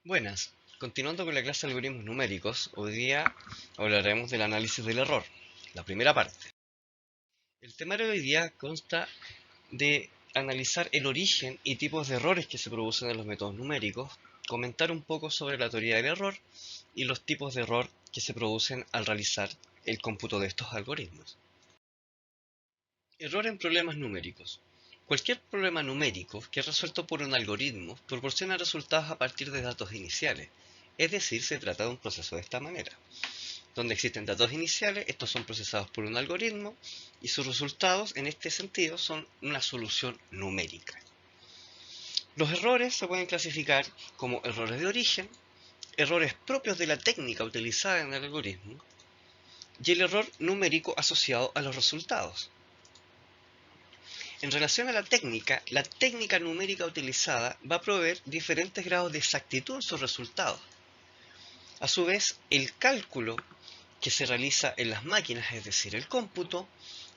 Buenas, continuando con la clase de algoritmos numéricos, hoy día hablaremos del análisis del error, la primera parte. El temario de hoy día consta de analizar el origen y tipos de errores que se producen en los métodos numéricos, comentar un poco sobre la teoría del error y los tipos de error que se producen al realizar el cómputo de estos algoritmos. Error en problemas numéricos. Cualquier problema numérico que es resuelto por un algoritmo proporciona resultados a partir de datos iniciales, es decir, se trata de un proceso de esta manera. Donde existen datos iniciales, estos son procesados por un algoritmo y sus resultados en este sentido son una solución numérica. Los errores se pueden clasificar como errores de origen, errores propios de la técnica utilizada en el algoritmo y el error numérico asociado a los resultados. En relación a la técnica numérica utilizada va a proveer diferentes grados de exactitud en sus resultados. A su vez, el cálculo que se realiza en las máquinas, es decir, el cómputo,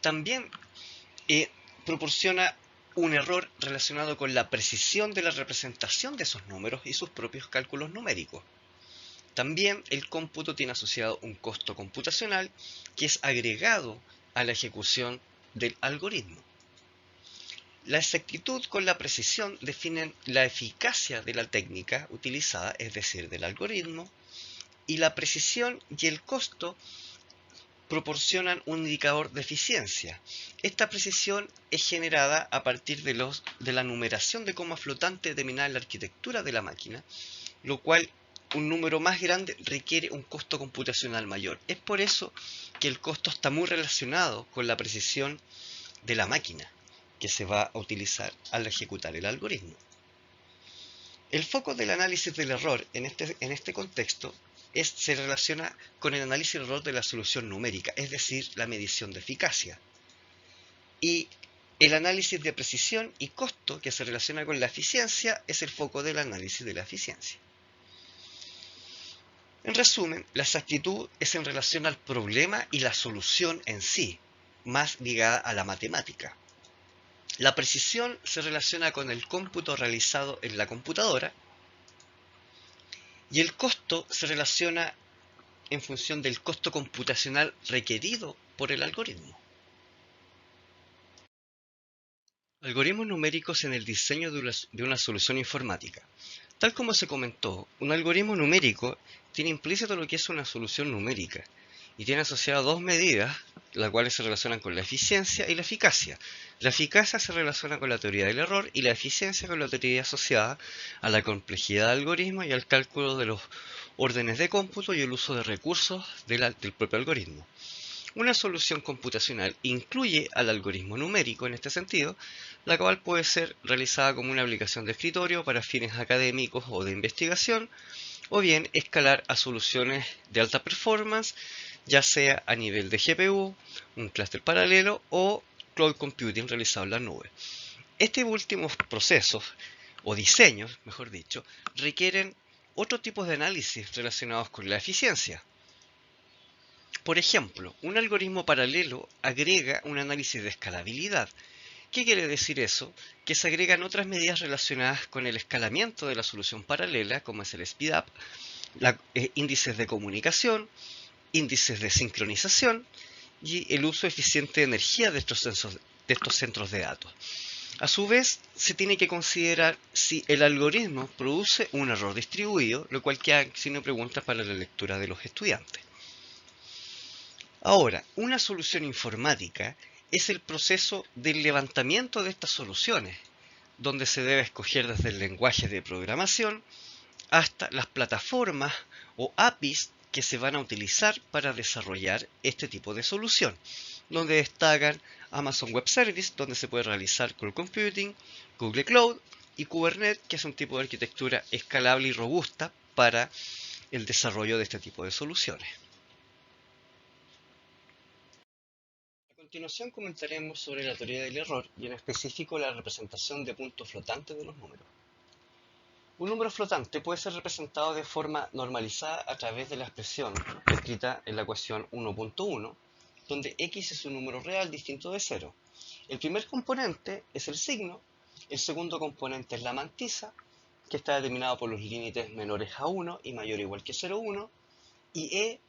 también proporciona un error relacionado con la precisión de la representación de esos números y sus propios cálculos numéricos. También el cómputo tiene asociado un costo computacional que es agregado a la ejecución del algoritmo. La exactitud con la precisión definen la eficacia de la técnica utilizada, es decir, del algoritmo, y la precisión y el costo proporcionan un indicador de eficiencia. Esta precisión es generada a partir de la numeración de coma flotante determinada en la arquitectura de la máquina, lo cual un número más grande requiere un costo computacional mayor. Es por eso que el costo está muy relacionado con la precisión de la máquina que se va a utilizar al ejecutar el algoritmo. El foco del análisis del error en este contexto se relaciona con el análisis del error de la solución numérica, es decir, la medición de eficacia. Y el análisis de precisión y costo, que se relaciona con la eficiencia, es el foco del análisis de la eficiencia. En resumen, la exactitud es en relación al problema y la solución en sí, más ligada a la matemática. La precisión se relaciona con el cómputo realizado en la computadora y el costo se relaciona en función del costo computacional requerido por el algoritmo. Algoritmos numéricos en el diseño de una solución informática. Tal como se comentó, un algoritmo numérico tiene implícito lo que es una solución numérica y tiene asociadas dos medidas, las cuales se relacionan con la eficiencia y la eficacia. La eficacia se relaciona con la teoría del error y la eficiencia con la teoría asociada a la complejidad del algoritmo y al cálculo de los órdenes de cómputo y el uso de recursos del propio algoritmo. Una solución computacional incluye al algoritmo numérico en este sentido, la cual puede ser realizada como una aplicación de escritorio para fines académicos o de investigación, o bien escalar a soluciones de alta performance, ya sea a nivel de GPU, un clúster paralelo o cloud computing realizado en la nube. Estos últimos procesos, o diseños, mejor dicho, requieren otro tipo de análisis relacionados con la eficiencia. Por ejemplo, un algoritmo paralelo agrega un análisis de escalabilidad. ¿Qué quiere decir eso? Que se agregan otras medidas relacionadas con el escalamiento de la solución paralela, como es el speedup, índices de comunicación, índices de sincronización y el uso eficiente de energía de estos centros de datos. A su vez, se tiene que considerar si el algoritmo produce un error distribuido, lo cual queda sin preguntas para la lectura de los estudiantes. Ahora, una solución informática es el proceso del levantamiento de estas soluciones, donde se debe escoger desde el lenguaje de programación hasta las plataformas o APIs que se van a utilizar para desarrollar este tipo de solución, donde destacan Amazon Web Service, donde se puede realizar Cloud Computing, Google Cloud y Kubernetes, que es un tipo de arquitectura escalable y robusta para el desarrollo de este tipo de soluciones. A continuación comentaremos sobre la teoría del error y en específico la representación de puntos flotantes de los números. Un número flotante puede ser representado de forma normalizada a través de la expresión escrita en la ecuación 1.1, donde x es un número real distinto de 0. El primer componente es el signo, el segundo componente es la mantisa que está determinado por los límites menores a 1 y mayor o igual que 0,1, y e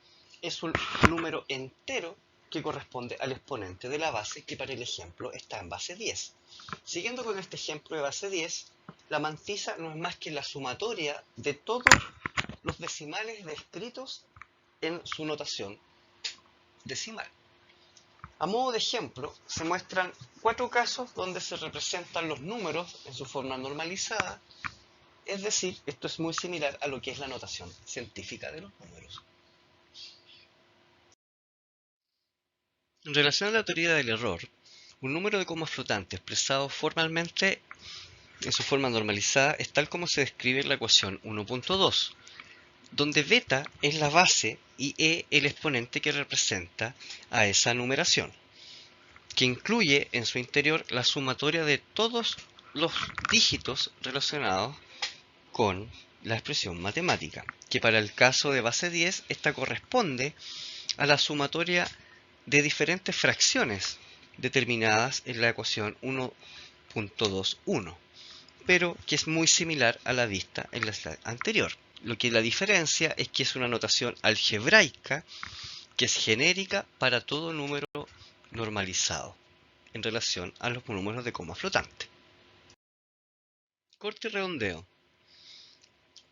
es un número entero que corresponde al exponente de la base, que para el ejemplo está en base 10. Siguiendo con este ejemplo de base 10, la mantisa no es más que la sumatoria de todos los decimales descritos en su notación decimal. A modo de ejemplo, se muestran 4 casos donde se representan los números en su forma normalizada, es decir, esto es muy similar a lo que es la notación científica de los números. En relación a la teoría del error, un número de comas flotante expresado formalmente en su forma normalizada es tal como se describe en la ecuación 1.2, donde beta es la base y e el exponente que representa a esa numeración, que incluye en su interior la sumatoria de todos los dígitos relacionados con la expresión matemática, que para el caso de base 10, esta corresponde a la sumatoria de diferentes fracciones determinadas en la ecuación 1.21, pero que es muy similar a la vista en la slide anterior. Lo que la diferencia es que es una notación algebraica que es genérica para todo número normalizado en relación a los números de coma flotante. Corte y redondeo.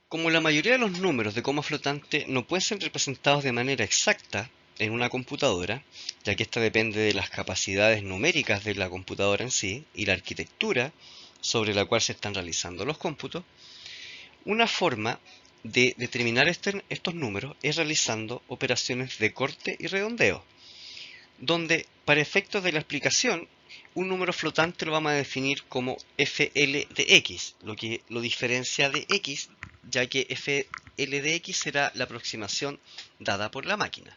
Como la mayoría de los números de coma flotante no pueden ser representados de manera exacta en una computadora, ya que esta depende de las capacidades numéricas de la computadora en sí y la arquitectura sobre la cual se están realizando los cómputos, una forma de determinar estos números es realizando operaciones de corte y redondeo, donde para efectos de la explicación un número flotante lo vamos a definir como FL de X, lo que lo diferencia de X, ya que FL de X será la aproximación dada por la máquina.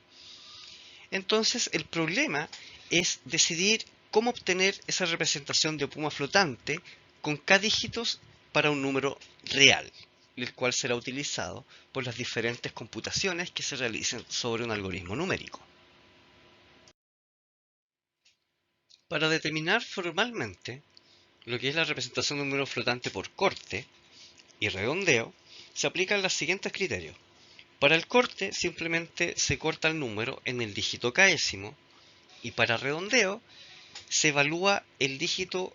Entonces el problema es decidir cómo obtener esa representación de puma flotante con k dígitos para un número real, el cual será utilizado por las diferentes computaciones que se realicen sobre un algoritmo numérico. Para determinar formalmente lo que es la representación de un número flotante por corte y redondeo, se aplican los siguientes criterios. Para el corte simplemente se corta el número en el dígito késimo, y para redondeo se evalúa el dígito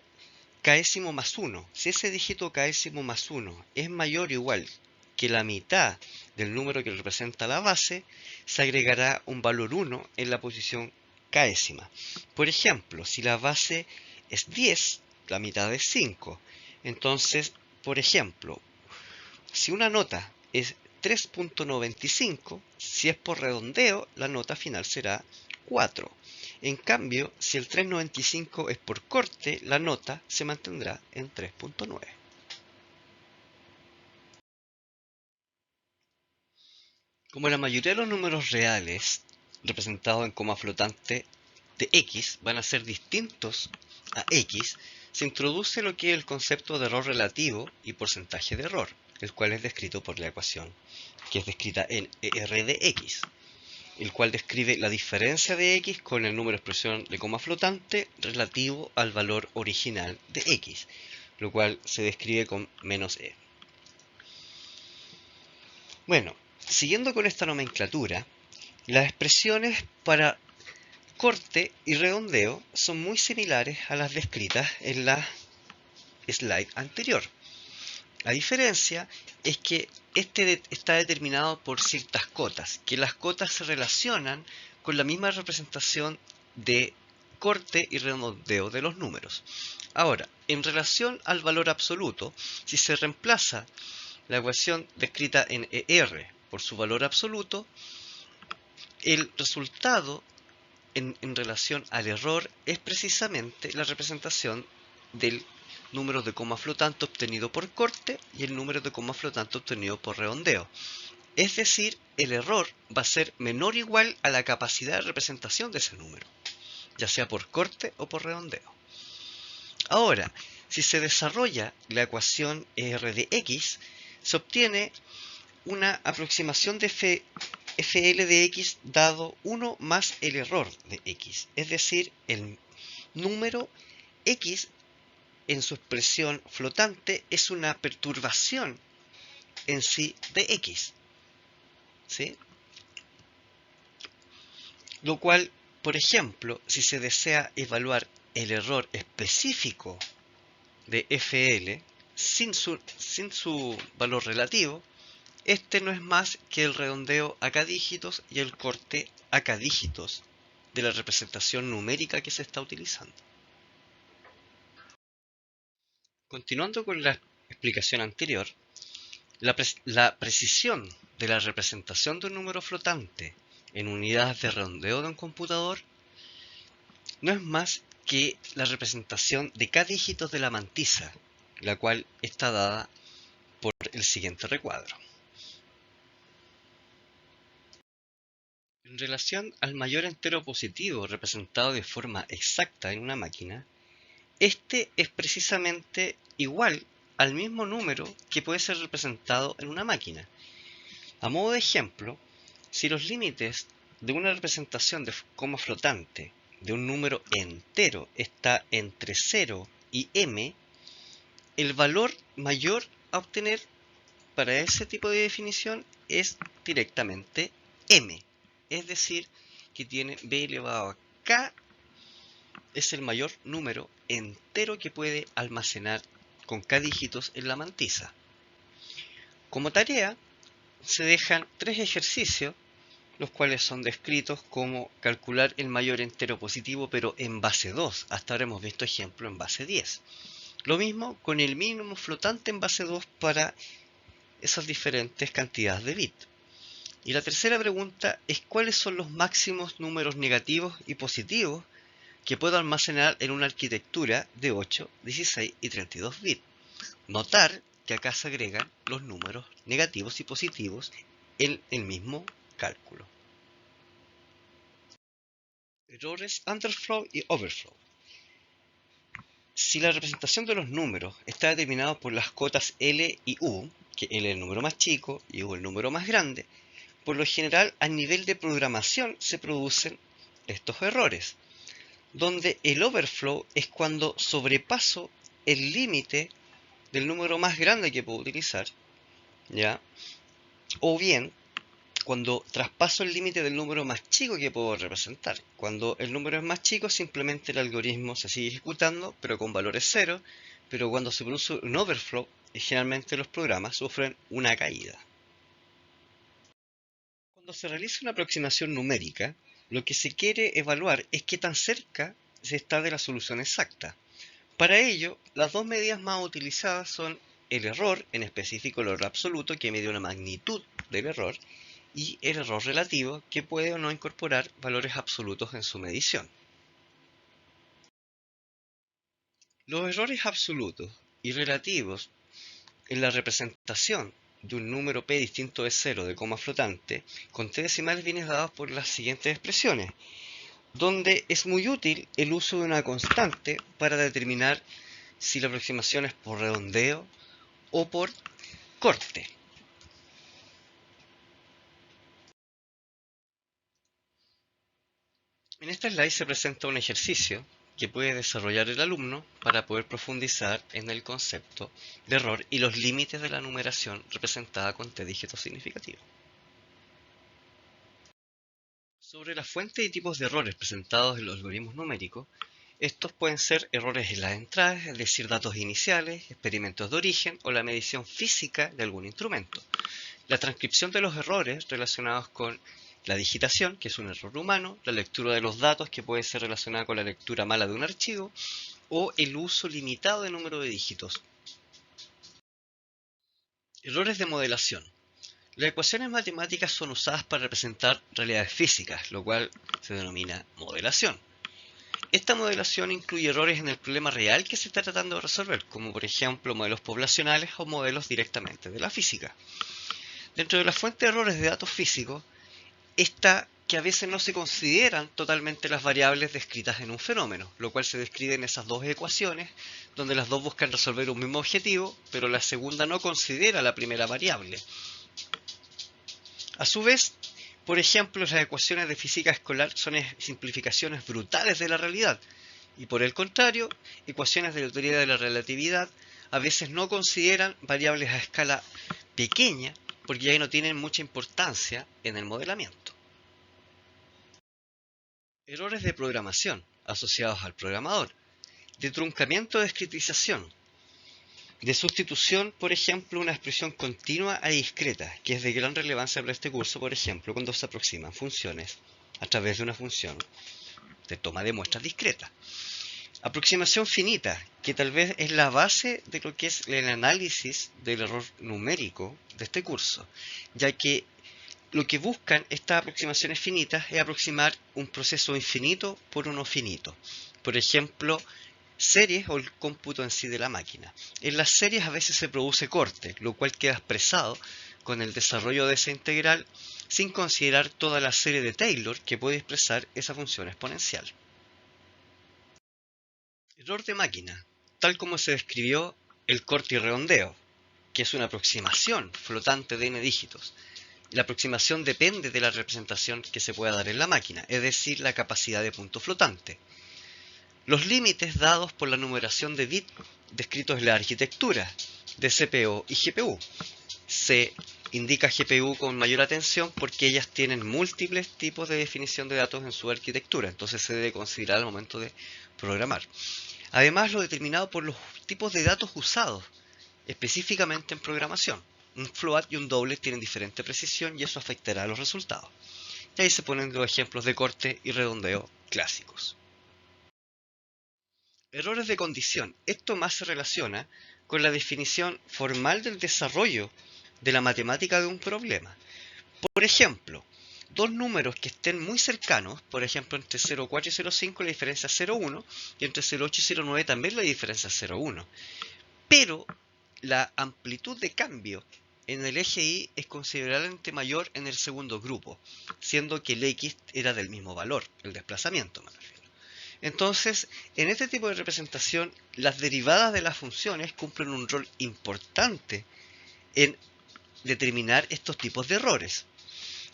késimo más 1. Si ese dígito késimo más 1 es mayor o igual que la mitad del número que representa la base, se agregará un valor 1 en la posición késima. Por ejemplo, si la base es 10, la mitad es 5. Entonces, por ejemplo, si una nota es 3.95, si es por redondeo, la nota final será 4. En cambio, si el 3.95 es por corte, la nota se mantendrá en 3.9. Como la mayoría de los números reales representados en coma flotante de x van a ser distintos a x, se introduce lo que es el concepto de error relativo y porcentaje de error, el cual es descrito por la ecuación, que es descrita en ER de x, el cual describe la diferencia de x con el número de expresión de coma flotante relativo al valor original de x, lo cual se describe con menos e. Bueno, siguiendo con esta nomenclatura, las expresiones para corte y redondeo son muy similares a las descritas en la slide anterior. La diferencia es que este está determinado por ciertas cotas, que las cotas se relacionan con la misma representación de corte y redondeo de los números. Ahora, en relación al valor absoluto, si se reemplaza la ecuación descrita en ER por su valor absoluto, el resultado en relación al error es precisamente la representación del número de coma flotante obtenido por corte y el número de coma flotante obtenido por redondeo. Es decir, el error va a ser menor o igual a la capacidad de representación de ese número, ya sea por corte o por redondeo. Ahora, si se desarrolla la ecuación ER de x, se obtiene una aproximación de FL de x dado 1 más el error de x, es decir, el número x en su expresión flotante es una perturbación en sí de X, ¿sí? Lo cual, por ejemplo, si se desea evaluar el error específico de FL sin su valor relativo, este no es más que el redondeo a k dígitos y el corte a k dígitos de la representación numérica que se está utilizando. Continuando con la explicación anterior, la precisión de la representación de un número flotante en unidades de redondeo de un computador no es más que la representación de k dígitos de la mantisa, la cual está dada por el siguiente recuadro. En relación al mayor entero positivo representado de forma exacta en una máquina, este es precisamente igual al mismo número que puede ser representado en una máquina. A modo de ejemplo, si los límites de una representación de coma flotante de un número entero está entre 0 y m, el valor mayor a obtener para ese tipo de definición es directamente m, es decir, que tiene b elevado a k, es el mayor número entero que puede almacenar con k dígitos en la mantisa. Como tarea, se dejan 3 ejercicios, los cuales son descritos como calcular el mayor entero positivo, pero en base 2. Hasta ahora hemos visto ejemplo en base 10. Lo mismo con el mínimo flotante en base 2 para esas diferentes cantidades de bits. Y la tercera pregunta es cuáles son los máximos números negativos y positivos que puedo almacenar en una arquitectura de 8, 16 y 32 bits. Notar que acá se agregan los números negativos y positivos en el mismo cálculo. Errores underflow y overflow. Si la representación de los números está determinada por las cotas L y U, que L es el número más chico y U el número más grande, por lo general a nivel de programación se producen estos errores, donde el overflow es cuando sobrepaso el límite del número más grande que puedo utilizar, ¿ya? O bien cuando traspaso el límite del número más chico que puedo representar. Cuando el número es más chico, simplemente el algoritmo se sigue ejecutando, pero con valores cero. Pero cuando se produce un overflow, generalmente los programas sufren una caída. Cuando se realiza una aproximación numérica, lo que se quiere evaluar es qué tan cerca se está de la solución exacta. Para ello, las dos medidas más utilizadas son el error, en específico el error absoluto, que mide una magnitud del error, y el error relativo, que puede o no incorporar valores absolutos en su medición. Los errores absolutos y relativos en la representación de un número p distinto de 0 de coma flotante con t decimales vienen dados por las siguientes expresiones, donde es muy útil el uso de una constante para determinar si la aproximación es por redondeo o por corte. En esta slide se presenta un ejercicio que puede desarrollar el alumno para poder profundizar en el concepto de error y los límites de la numeración representada con t dígitos significativos. Sobre la fuente y tipos de errores presentados en los algoritmos numéricos, estos pueden ser errores en las entradas, es decir, datos iniciales, experimentos de origen o la medición física de algún instrumento. La transcripción de los errores relacionados con la digitación, que es un error humano, la lectura de los datos, que puede ser relacionada con la lectura mala de un archivo, o el uso limitado de número de dígitos. Errores de modelación. Las ecuaciones matemáticas son usadas para representar realidades físicas, lo cual se denomina modelación. Esta modelación incluye errores en el problema real que se está tratando de resolver, como por ejemplo modelos poblacionales o modelos directamente de la física. Dentro de la fuente de errores de datos físicos está que a veces no se consideran totalmente las variables descritas en un fenómeno, lo cual se describe en esas dos ecuaciones, donde las dos buscan resolver un mismo objetivo, pero la segunda no considera la primera variable. A su vez, por ejemplo, las ecuaciones de física escolar son simplificaciones brutales de la realidad, Y por el contrario, ecuaciones de la teoría de la relatividad a veces no consideran variables a escala pequeña porque ya no tienen mucha importancia en el modelamiento. Errores de programación asociados al programador, de truncamiento de escritización, de sustitución, por ejemplo, una expresión continua a discreta, que es de gran relevancia para este curso, por ejemplo, cuando se aproximan funciones a través de una función de toma de muestras discreta. Aproximación finita, que tal vez es la base de lo que es el análisis del error numérico de este curso, ya que lo que buscan estas aproximaciones finitas es aproximar un proceso infinito por uno finito. Por ejemplo, series o el cómputo en sí de la máquina. En las series a veces se produce corte, lo cual queda expresado con el desarrollo de esa integral sin considerar toda la serie de Taylor que puede expresar esa función exponencial. Error de máquina, tal como se describió el corte y redondeo, que es una aproximación flotante de n dígitos. La aproximación depende de la representación que se pueda dar en la máquina, es decir, la capacidad de punto flotante. Los límites dados por la numeración de bits descritos en la arquitectura de CPU y GPU. Se indica GPU con mayor atención porque ellas tienen múltiples tipos de definición de datos en su arquitectura, entonces se debe considerar al momento de programar. Además, lo determinado por los tipos de datos usados, específicamente en programación. Un float y un doublet tienen diferente precisión y eso afectará a los resultados. Y ahí se ponen los ejemplos de corte y redondeo clásicos. Errores de condición. Esto más se relaciona con la definición formal del desarrollo de la matemática de un problema. Por ejemplo, dos números que estén muy cercanos, por ejemplo entre 0,4 y 0,5 la diferencia es 0,1 y entre 0,8 y 0,9 también la diferencia es 0,1. Pero la amplitud de cambio en el eje Y es considerablemente mayor en el segundo grupo, siendo que el X era del mismo valor, el desplazamiento me refiero. Entonces, en este tipo de representación, las derivadas de las funciones cumplen un rol importante en determinar estos tipos de errores.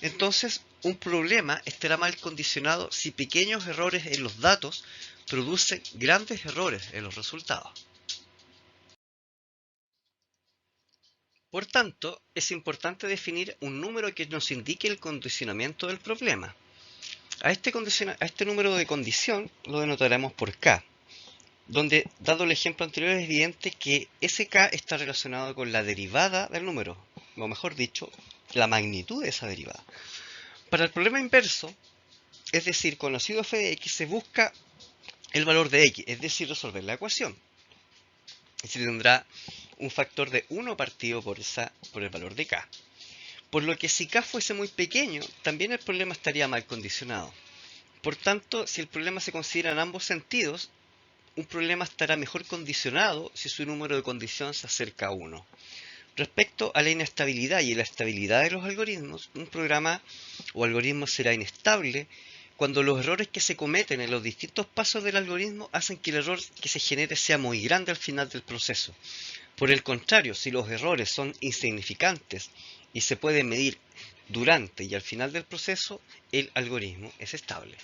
Entonces, un problema estará mal condicionado si pequeños errores en los datos producen grandes errores en los resultados. Por tanto, es importante definir un número que nos indique el condicionamiento del problema. A este número de condición lo denotaremos por K, donde, dado el ejemplo anterior, es evidente que ese K está relacionado con la derivada del número, o mejor dicho, la magnitud de esa derivada. Para el problema inverso, es decir, conocido f de x, se busca el valor de x, es decir, resolver la ecuación. Y se tendrá un factor de 1 partido por el valor de k. Por lo que si k fuese muy pequeño, también el problema estaría mal condicionado. Por tanto, si el problema se considera en ambos sentidos, un problema estará mejor condicionado si su número de condición se acerca a 1. Respecto a la inestabilidad y la estabilidad de los algoritmos, un programa o algoritmo será inestable cuando los errores que se cometen en los distintos pasos del algoritmo hacen que el error que se genere sea muy grande al final del proceso. Por el contrario, si los errores son insignificantes y se pueden medir durante y al final del proceso, el algoritmo es estable.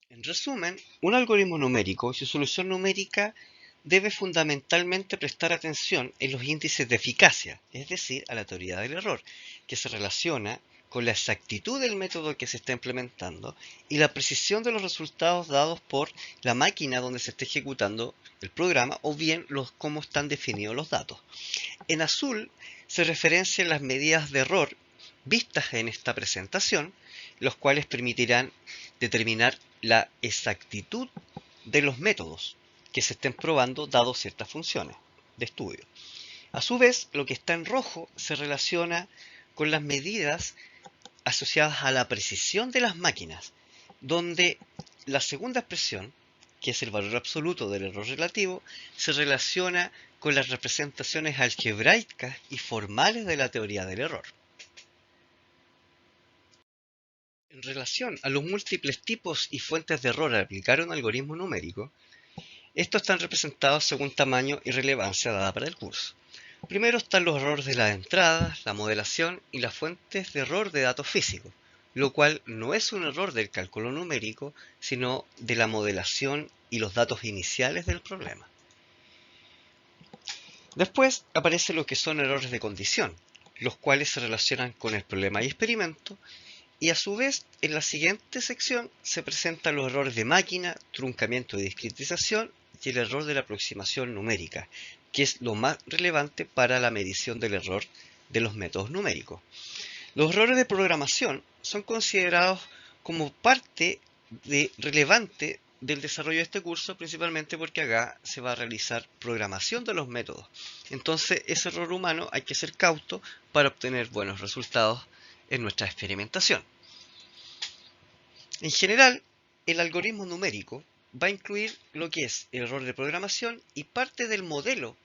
En resumen, un algoritmo numérico y su solución numérica debe fundamentalmente prestar atención en los índices de eficacia, es decir, a la teoría del error, que se relaciona con la exactitud del método que se está implementando y la precisión de los resultados dados por la máquina donde se está ejecutando el programa o bien cómo están definidos los datos. En azul se referencian las medidas de error vistas en esta presentación, los cuales permitirán determinar la exactitud de los métodos que se estén probando dado ciertas funciones de estudio. A su vez, lo que está en rojo se relaciona con las medidas asociadas a la precisión de las máquinas, donde la segunda expresión, que es el valor absoluto del error relativo, se relaciona con las representaciones algebraicas y formales de la teoría del error. En relación a los múltiples tipos y fuentes de error al aplicar un algoritmo numérico, estos están representados según tamaño y relevancia dada para el curso. Primero están los errores de las entradas, la modelación y las fuentes de error de datos físicos, lo cual no es un error del cálculo numérico, sino de la modelación y los datos iniciales del problema. Después aparece lo que son errores de condición, los cuales se relacionan con el problema y experimento, y a su vez en la siguiente sección se presentan los errores de máquina, truncamiento y discretización y el error de la aproximación numérica, que es lo más relevante para la medición del error de los métodos numéricos. Los errores de programación son considerados como parte relevante del desarrollo de este curso, principalmente porque acá se va a realizar programación de los métodos. Entonces, ese error humano hay que ser cauto para obtener buenos resultados en nuestra experimentación. En general, el algoritmo numérico va a incluir lo que es el error de programación y parte del modelo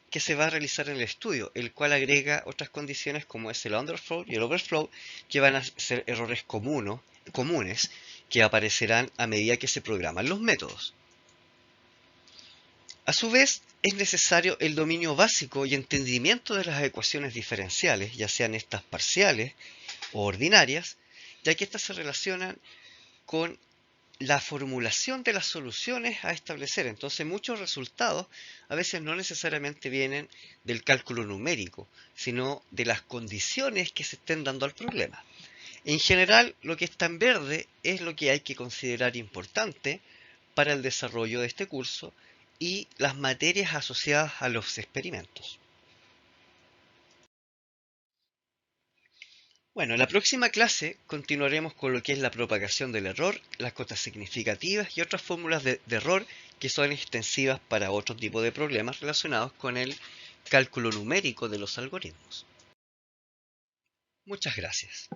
que se va a realizar en el estudio, el cual agrega otras condiciones como es el underflow y el overflow, que van a ser errores comunes que aparecerán a medida que se programan los métodos. A su vez, es necesario el dominio básico y entendimiento de las ecuaciones diferenciales, ya sean estas parciales o ordinarias, ya que estas se relacionan con la formulación de las soluciones a establecer. Entonces, muchos resultados a veces no necesariamente vienen del cálculo numérico, sino de las condiciones que se estén dando al problema. En general, lo que está en verde es lo que hay que considerar importante para el desarrollo de este curso y las materias asociadas a los experimentos. Bueno, en la próxima clase continuaremos con lo que es la propagación del error, las cotas significativas y otras fórmulas de error que son extensivas para otro tipo de problemas relacionados con el cálculo numérico de los algoritmos. Muchas gracias.